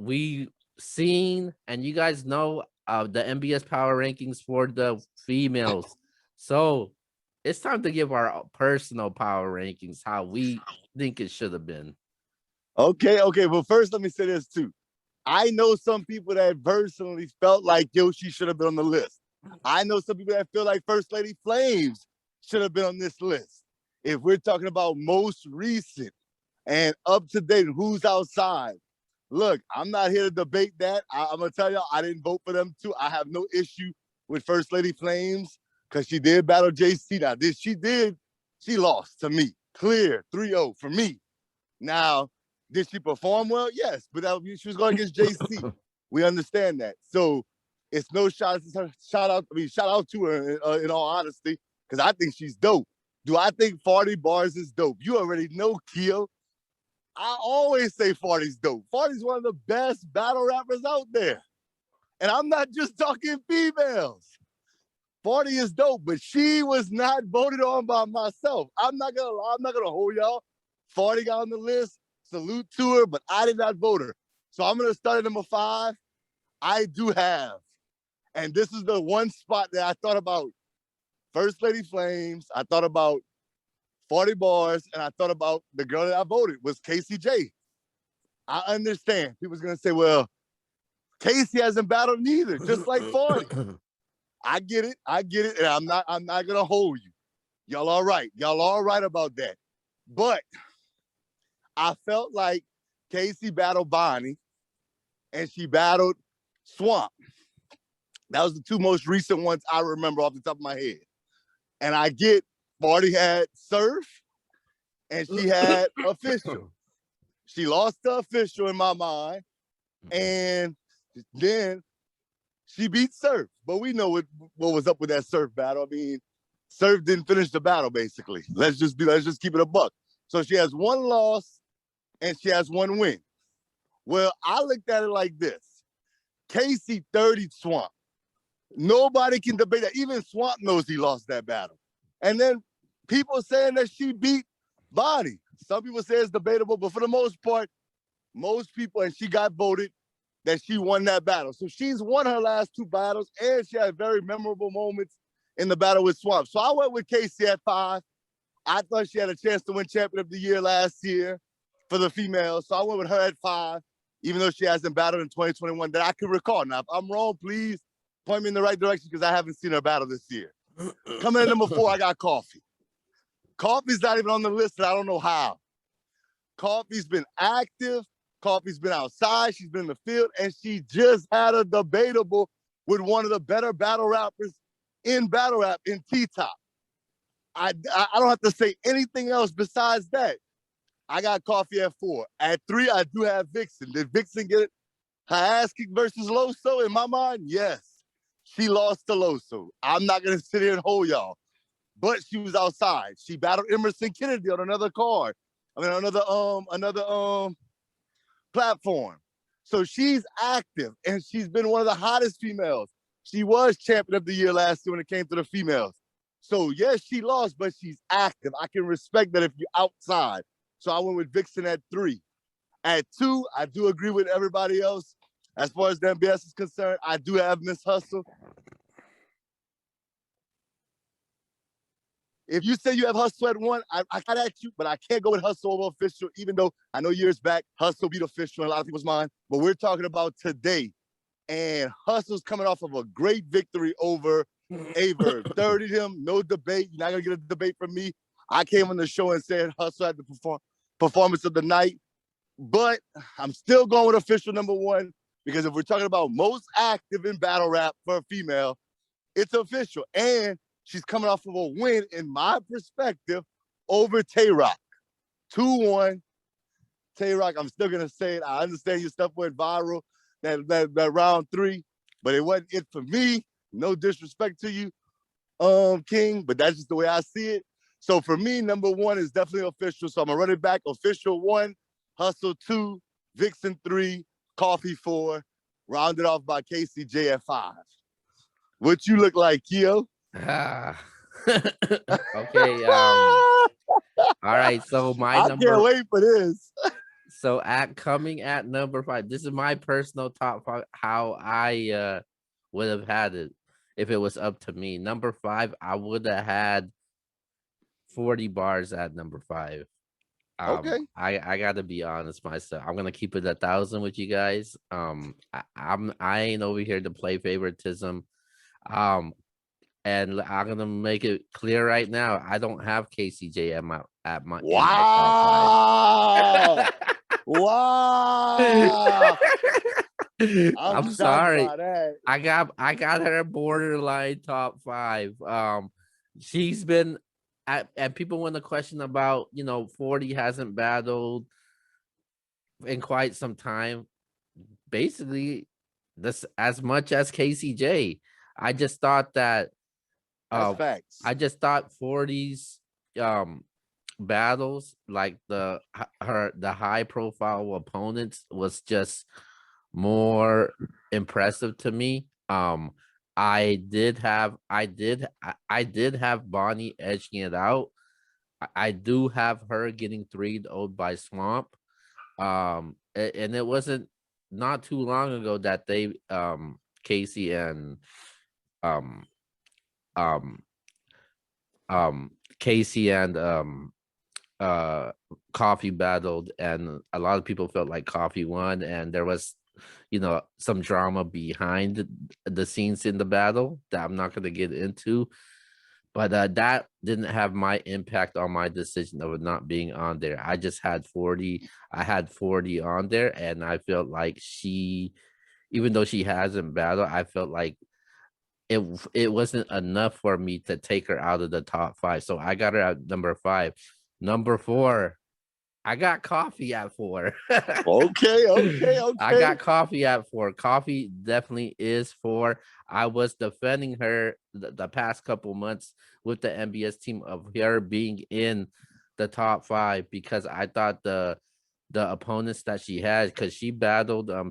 we seen, and you guys know the MBS power rankings for the females. So it's time to give our personal power rankings how we think it should have been. Okay. Well, first, let me say this too. I know some people that personally felt like Yoshi should have been on the list. I know some people that feel like First Lady Flames should have been on this list. If we're talking about most recent and up to date, who's outside? Look, I'm not here to debate that. I'm gonna tell y'all, I didn't vote for them too. I have no issue with First Lady Flames because she did battle JC. Now, she lost to me. Clear 3-0 for me. Now, did she perform well? Yes, but she was going against JC. We understand that. So it's no shout out to her in all honesty, because I think she's dope. Do I think 40 bars is dope? You already know, Keo. I always say 40's dope. 40's one of the best battle rappers out there. And I'm not just talking females. 40 is dope, but she was not voted on by myself. I'm not gonna hold y'all. 40 got on the list. Salute to her, but I did not vote her. So I'm gonna start at number 5. I do have, and this is the one spot that I thought about First Lady Flames. I thought about 40 bars, and I thought about the girl that I voted was Casey J. I understand. People's gonna say, well, Casey hasn't battled neither, just like 40. I get it, and I'm not gonna hold you. Y'all all right. Y'all all right about that. But I felt like Casey battled Bonnie and she battled Swamp. That was the 2 most recent ones I remember off the top of my head. And I get 40 had Surf and she had Official. She lost to Official in my mind. And then she beat Surf. But we know what was up with that Surf battle. I mean, Surf didn't finish the battle, basically. Let's just keep it a buck. So she has 1 loss and she has 1 win. Well, I looked at it like this. Casey 30'd Swamp. Nobody can debate that. Even Swamp knows he lost that battle. And then people saying that she beat Bonnie. Some people say it's debatable, but for the most part, most people, and she got voted, that she won that battle. So she's won her last 2 battles, and she had very memorable moments in the battle with Swamp. So I went with Casey at 5. I thought she had a chance to win Champion of the Year last year for the females. So I went with her at 5, even though she hasn't battled in 2021 that I can recall. Now, if I'm wrong, please point me in the right direction because I haven't seen her battle this year. Coming in number 4, I got Coffee. Coffee's not even on the list, and I don't know how. Coffee's been active. Coffee's been outside. She's been in the field, and she just had a debatable with one of the better battle rappers in battle rap in T-Top. I don't have to say anything else besides that. I got Coffee at 4. At 3, I do have Vixen. Did Vixen get her ass kicked versus Loso? In my mind, yes. She lost to Loso. I'm not going to sit here and hold y'all. But she was outside. She battled Emerson Kennedy on another card. I mean, another platform. So she's active, and she's been one of the hottest females. She was Champion of the Year last year when it came to the females. So, yes, she lost, but she's active. I can respect that if you're outside. So I went with Vixen at 3. At 2, I do agree with everybody else. As far as the MBS is concerned, I do have Miss Hustle. If you say you have Hustle at 1, I got at you, but I can't go with Hustle over Official, even though I know years back, Hustle beat Official in a lot of people's mind. But we're talking about today. And Hustle's coming off of a great victory over Averb. 30'd him, no debate. You're not going to get a debate from me. I came on the show and said Hustle had the performance of the night. But I'm still going with Official number 1, because if we're talking about most active in battle rap for a female, it's Official. And she's coming off of a win, in my perspective, over Tay-Rock. 2-1. Tay-Rock, I'm still going to say it. I understand your stuff went viral, that round 3, but it wasn't it for me. No disrespect to you, King, but that's just the way I see it. So for me, number 1 is definitely Official. So I'm going to run it back. Official 1, Hustle 2, Vixen 3, Coffee 4, rounded off by Casey J at 5. What you look like, Keo? Okay. All right. So my I number. can't wait for this. So at coming at number 5, this is my personal top 5 how I would have had it if it was up to me. Number 5, I would have had 40 bars at number 5. Okay. I gotta be honest myself. I'm gonna keep it 1,000 with you guys. I ain't over here to play favoritism. Um, and I'm gonna make it clear right now. I don't have KCJ at my in my top 5. Wow. Wow. I'm I'm shocked sorry. by that. I got her borderline top 5. She's been and people want to question about 40 hasn't battled in quite some time. Basically, this as much as KCJ. I just thought that That's uh facts. I just thought 40's battles, like the high profile opponents, was just more impressive to me. I did have Bonnie edging it out. I do have her getting 3-0 by Swamp. And it wasn't not too long ago that they Casey and um um um Casey and uh Coffee battled, and a lot of people felt like Coffee won, and there was some drama behind the scenes in the battle that I'm not going to get into, but that didn't have my impact on my decision of it not being on there. I had 40 on there, and I felt like even though she hasn't battled, I felt like it wasn't enough for me to take her out of the top 5. So I got her at number 5. Number 4, I got Coffee at 4. Okay, okay, I okay. got Coffee at 4. Coffee definitely is 4. I was defending her the past couple months with the MBS team of her being in the top 5, because I thought the opponents that she had, because she battled a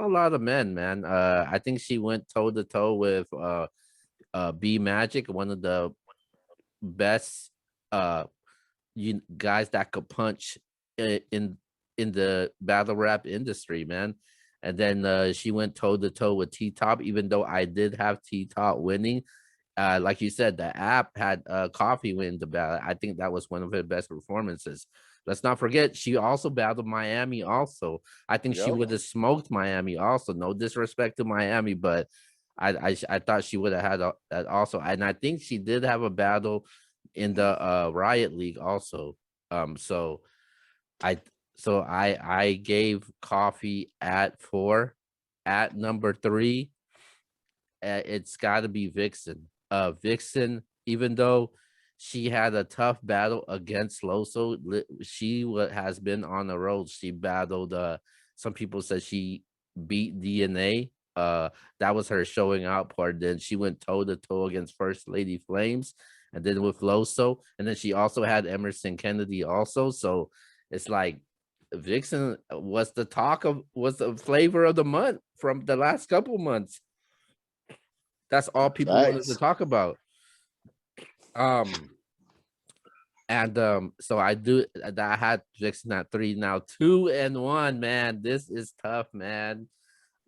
lot of men, man. I think she went toe to toe with B Magic, one of the best guys that could punch in the battle rap industry, man. And then she went toe to toe with T Top, even though I did have T Top winning. Like you said, the app had Coffee win the battle. I think that was one of her best performances. Let's not forget, she also battled Miami. Also, I think she Yep. would have smoked Miami. Also, no disrespect to Miami, but I thought she would have had that also. And I think she did have a battle in the Riot League also. So I I gave Coffee at 4. At number 3, it's got to be Vixen. Vixen, even though she had a tough battle against Loso, she has been on the road. She battled. Some people said she beat DNA. That was her showing out part. Then she went toe to toe against First Lady Flames, and then with Loso, and then she also had Emerson Kennedy also. So it's like Vixen was the flavor of the month from the last couple months. That's all people wanted to Facts. talk about. Um, and so I had Vixen at 3. Now 2 and 1, man. This is tough, man.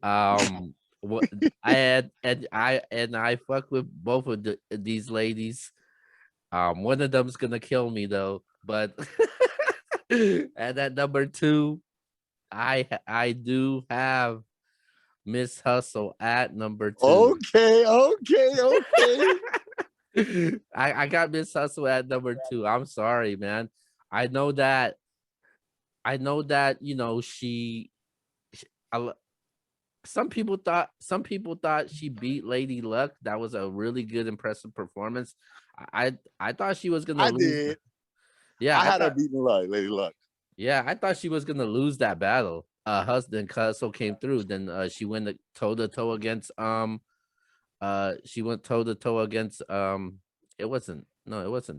What I fuck with both of these ladies. One of them's gonna kill me though, but and at number 2, I do have Miss Hustle at number 2. Okay, okay, okay. I got Miss Hustle at number 2. I'm sorry, man. I know that she some people thought she beat Lady Luck. That was a really good impressive performance. I thought she was gonna I lose. did. Yeah, I I had her thought beating Lady Luck. yeah, I thought she was gonna lose that battle. Hustle came through. Then she went toe to toe against she went toe to toe against it wasn't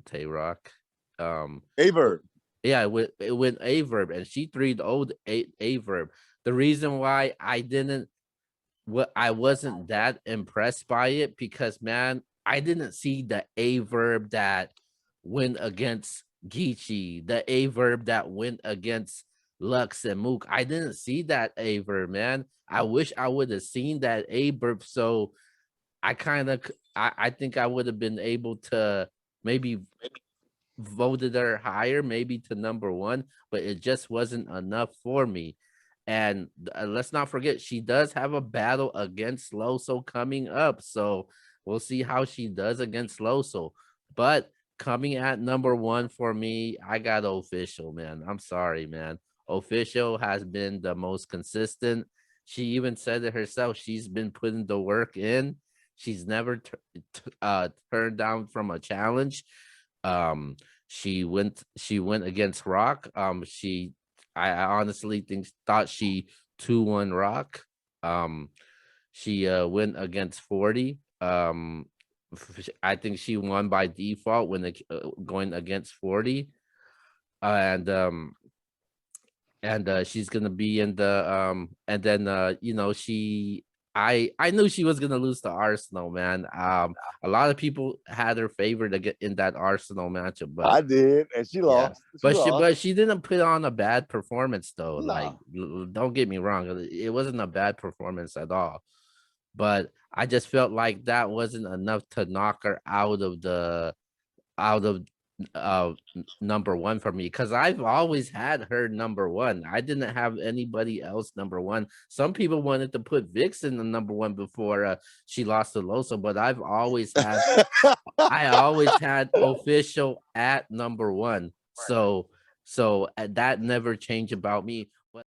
Tay Rock. It- Averb. yeah, it went Averb, and she 3'd Averb. The reason why I wasn't that impressed by it, because man, I didn't see the Averb that went against Geechee, the Averb that went against Lux and Mook. I didn't see that Aver, man. I wish I would have seen that Aver. So I kind of, I think I would have been able to maybe voted her higher, maybe to number one, but it just wasn't enough for me. And let's not forget, she does have a battle against Loso coming up. So we'll see how she does against Loso. But coming at number one for me, I got Official, man. I'm sorry, man. Official has been the most consistent. She even said it herself. She's been putting the work in. She's never turned down from a challenge. Um, she went against Rock. I honestly thought she 2-1 Rock. Um, she went against 40. I think she won by default when going against 40. And she's gonna be in the and then I knew she was gonna lose to Arsenal, man. A lot of people had her favored to get in that Arsenal matchup, but I did, and she yeah, lost. She but she lost. but she didn't put on a bad performance though. Like, No. don't get me wrong, it wasn't a bad performance at all. But I just felt like that wasn't enough to knock her out of number one for me, because I've always had her number one. I didn't have anybody else number one. Some people wanted to put Vixen the number one before she lost to Loso, but I always had Official at number one. So that never changed about me.